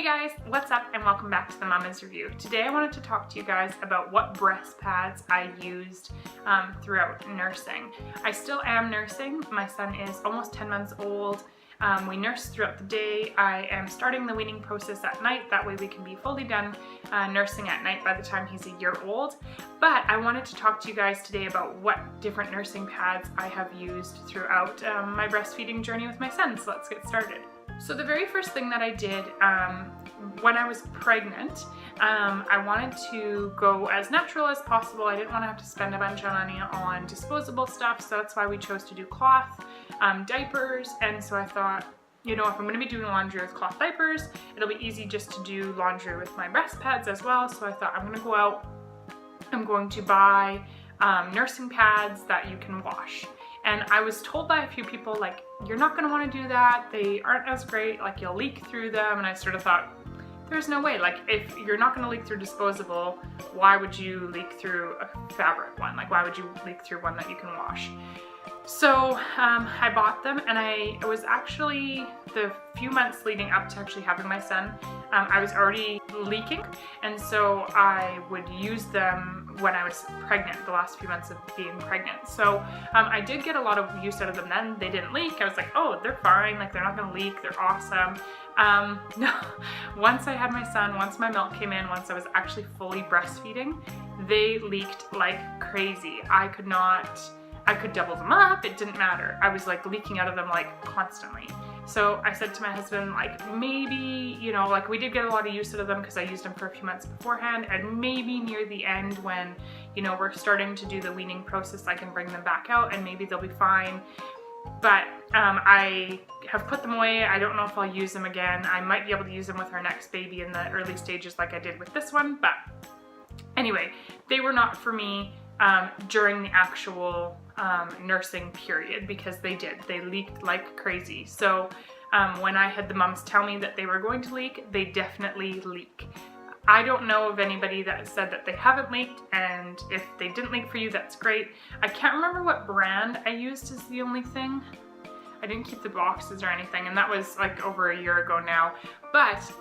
Hey guys, what's up and welcome back to the Mama's Review. Today I wanted to talk to you guys about what breast pads I used throughout nursing. I still am nursing. My son is almost 10 months old. We nurse throughout the day. I am starting the weaning process at night. That way we can be fully done nursing at night by the time he's a year old. But I wanted to talk to you guys today about what different nursing pads I have used throughout my breastfeeding journey with my son. So let's get started. So the very first thing that I did when I was pregnant, I wanted to go as natural as possible. I didn't want to have to spend a bunch of money on disposable stuff, so that's why we chose to do cloth diapers. And so I thought, you know, if I'm going to be doing laundry with cloth diapers, it'll be easy just to do laundry with my breast pads as well. So I thought I'm going to go out, I'm going to buy nursing pads that you can wash. And I was told by a few people, like, you're not going to want to do that, they aren't as great, like you'll leak through them. And I sort of thought, there's no way, like if you're not going to leak through disposable, why would you leak through a fabric one? Like why would you leak through one that you can wash? So I bought them, and it was actually the few months leading up to actually having my son, I was already leaking, and so I would use them when I was pregnant, the last few months of being pregnant. So I did get a lot of use out of them then. They didn't leak. I was like, oh, they're fine, like they're not gonna leak, they're awesome. No, once I had my son, once my milk came in, once I was actually fully breastfeeding, they leaked like crazy. I could double them up, it didn't matter. I was like leaking out of them like constantly. So I said to my husband, like maybe, you know, like we did get a lot of use out of them because I used them for a few months beforehand, and maybe near the end when, you know, we're starting to do the weaning process, I can bring them back out and maybe they'll be fine. But I have put them away. I don't know if I'll use them again. I might be able to use them with our next baby in the early stages like I did with this one, but anyway, they were not for me during the actual nursing period, because they leaked like crazy. So when I had the moms tell me that they were going to leak, they definitely leak. I don't know of anybody that said that they haven't leaked, and if they didn't leak for you, that's great. I can't remember what brand I used is the only thing. I didn't keep the boxes or anything, and that was like over a year ago now. But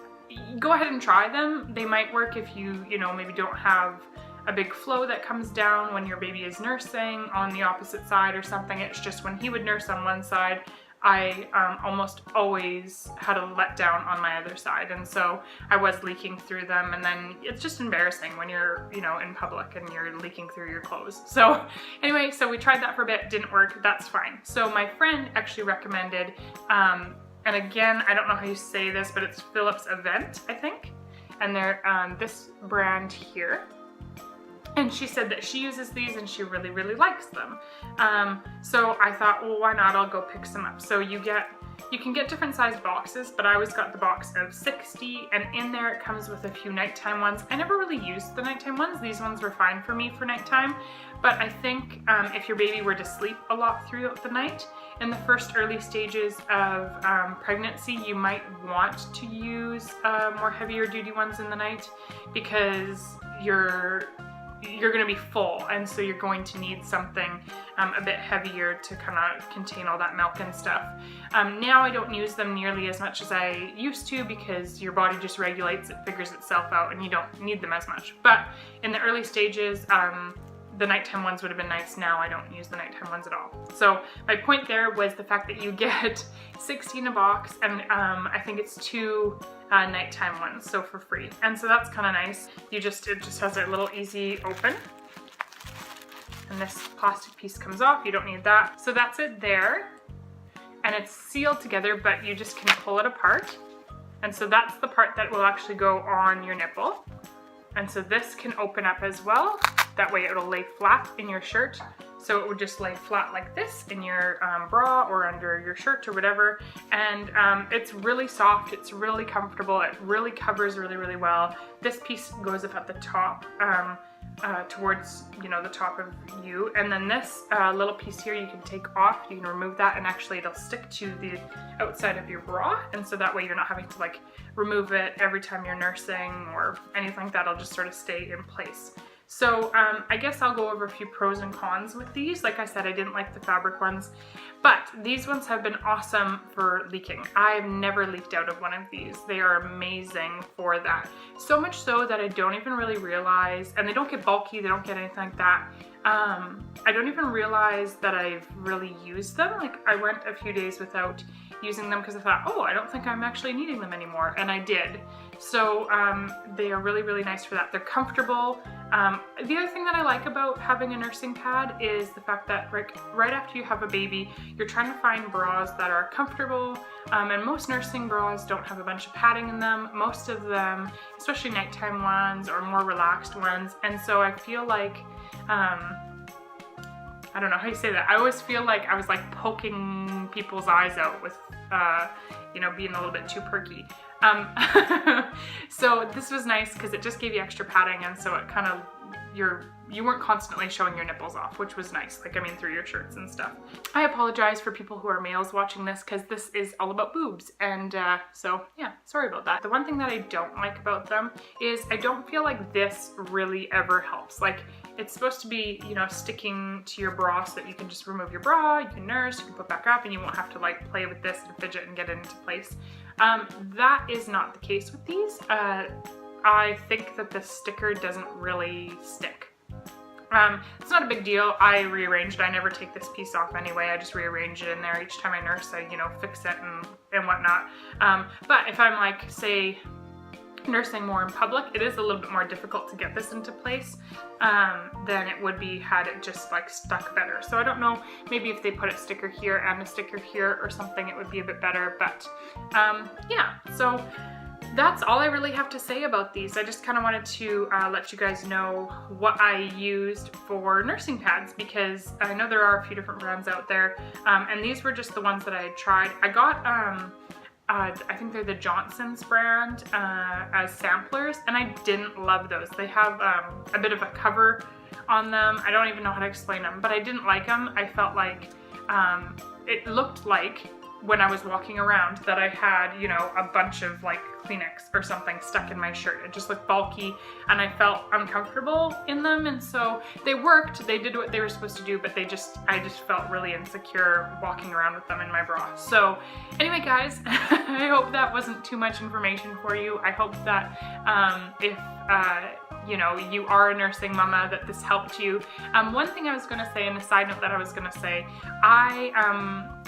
go ahead and try them. They might work if you know, maybe don't have a big flow that comes down when your baby is nursing on the opposite side or something. It's just when he would nurse on one side, I almost always had a letdown on my other side, and so I was leaking through them, and then it's just embarrassing when you're, you know, in public and you're leaking through your clothes. So anyway, so we tried that for a bit, didn't work, that's fine. So my friend actually recommended, and again, I don't know how you say this, but it's Philips Event, I think, and they're this brand here. And she said that she uses these and she really, really likes them. So I thought, well, why not? I'll go pick some up. So you can get different sized boxes, but I always got the box of 60, and in there it comes with a few nighttime ones. I never really used the nighttime ones. These ones were fine for me for nighttime, but I think if your baby were to sleep a lot throughout the night, in the first early stages of pregnancy, you might want to use more heavier duty ones in the night, because you're going to be full, and so you're going to need something a bit heavier to kind of contain all that milk and stuff. Now I don't use them nearly as much as I used to, because your body just regulates, it figures itself out, and you don't need them as much. But in the early stages, the nighttime ones would have been nice. Now I don't use the nighttime ones at all. So my point there was the fact that you get 60 in a box, and I think it's 2 nighttime ones, so for free. And so that's kind of nice. It just has a little easy open, and this plastic piece comes off. You don't need that. So that's it there, and it's sealed together, but you just can pull it apart. And so that's the part that will actually go on your nipple. And so this can open up as well. That way it'll lay flat in your shirt. So it would just lay flat like this in your bra or under your shirt or whatever. And it's really soft, it's really comfortable, it really covers really, really well. This piece goes up at the top towards, you know, the top of you. And then this little piece here you can take off, you can remove that, and actually it'll stick to the outside of your bra. And so that way you're not having to like remove it every time you're nursing or anything like that. It'll just sort of stay in place. So I guess I'll go over a few pros and cons with these. Like I said, I didn't like the fabric ones, but these ones have been awesome for leaking. I've never leaked out of one of these. They are amazing for that. So much so that I don't even really realize, and they don't get bulky, they don't get anything like that. I don't even realize that I've really used them. Like I went a few days without using them because I thought, oh, I don't think I'm actually needing them anymore, and I did. So they are really, really nice for that. They're comfortable. The other thing that I like about having a nursing pad is the fact that right after you have a baby, you're trying to find bras that are comfortable, and most nursing bras don't have a bunch of padding in them. Most of them, especially nighttime ones or more relaxed ones, and so I feel like I don't know how you say that. I always feel like I was like poking people's eyes out with, you know, being a little bit too perky. So this was nice because it just gave you extra padding, and so it kind of, you weren't constantly showing your nipples off, which was nice. Like, I mean, through your shirts and stuff. I apologize for people who are males watching this because this is all about boobs, and so yeah, sorry about that. The one thing that I don't like about them is I don't feel like this really ever helps. Like, it's supposed to be, you know, sticking to your bra so that you can just remove your bra, you can nurse, you can put back up, and you won't have to like play with this and fidget and get it into place. That is not the case with these. I think that the sticker doesn't really stick. It's not a big deal. I rearranged it. I never take this piece off anyway. I just rearrange it in there each time I nurse. I, you know, fix it and whatnot. But if I'm like, say, nursing more in public, it is a little bit more difficult to get this into place than it would be had it just like stuck better. So I don't know, maybe if they put a sticker here and a sticker here or something, it would be a bit better. But yeah, so that's all I really have to say about these. I just kind of wanted to let you guys know what I used for nursing pads, because I know there are a few different brands out there, and these were just the ones that I had tried. I got I think they're the Johnson's brand as samplers, and I didn't love those. They have a bit of a cover on them. I don't even know how to explain them, but I didn't like them. I felt like it looked like when I was walking around that I had, you know, a bunch of like Kleenex or something stuck in my shirt. It just looked bulky and I felt uncomfortable in them, and so they worked, they did what they were supposed to do, but I just felt really insecure walking around with them in my bra. So anyway guys, I hope that wasn't too much information for you. I hope that if you know, you are a nursing mama, that this helped you. One thing I was gonna say, and a side note that I was gonna say, I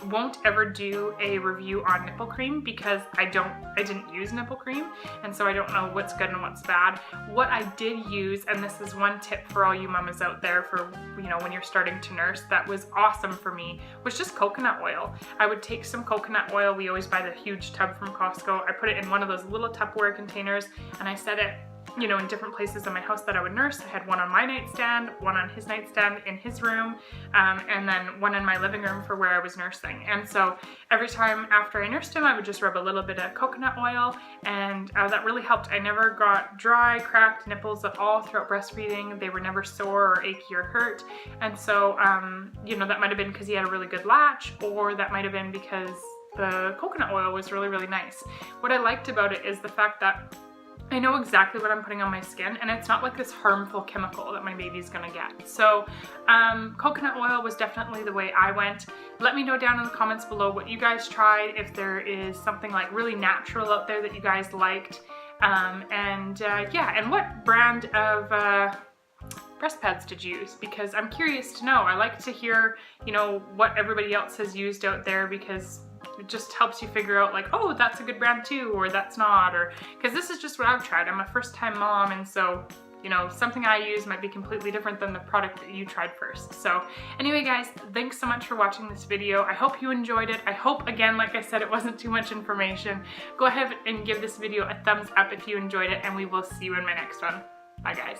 won't ever do a review on nipple cream because I didn't use nipple cream, and so I don't know what's good and what's bad. What I did use, and this is one tip for all you mamas out there for, you know, when you're starting to nurse, that was awesome for me, was just coconut oil. I would take some coconut oil. We always buy the huge tub from Costco. I put it in one of those little Tupperware containers, and I set it, you know, in different places in my house that I would nurse. I had one on my nightstand, one on his nightstand in his room, and then one in my living room for where I was nursing. And so every time after I nursed him, I would just rub a little bit of coconut oil, and that really helped. I never got dry, cracked nipples at all throughout breastfeeding. They were never sore or achy or hurt. And so, you know, that might have been because he had a really good latch, or that might have been because the coconut oil was really, really nice. What I liked about it is the fact that I know exactly what I'm putting on my skin, and it's not like this harmful chemical that my baby's gonna get. So coconut oil was definitely the way I went. Let me know down in the comments below what you guys tried, if there is something like really natural out there that you guys liked. Yeah, and what brand of breast pads did you use? Because I'm curious to know. I like to hear, you know, what everybody else has used out there, because it just helps you figure out like, oh, that's a good brand too, or that's not, or because this is just what I've tried. I'm a first-time mom, and so, you know, something I use might be completely different than the product that you tried first. So anyway guys, thanks so much for watching this video. I hope you enjoyed it. I hope, again, like I said, it wasn't too much information. Go ahead and give this video a thumbs up if you enjoyed it, and we will see you in my next one. Bye guys.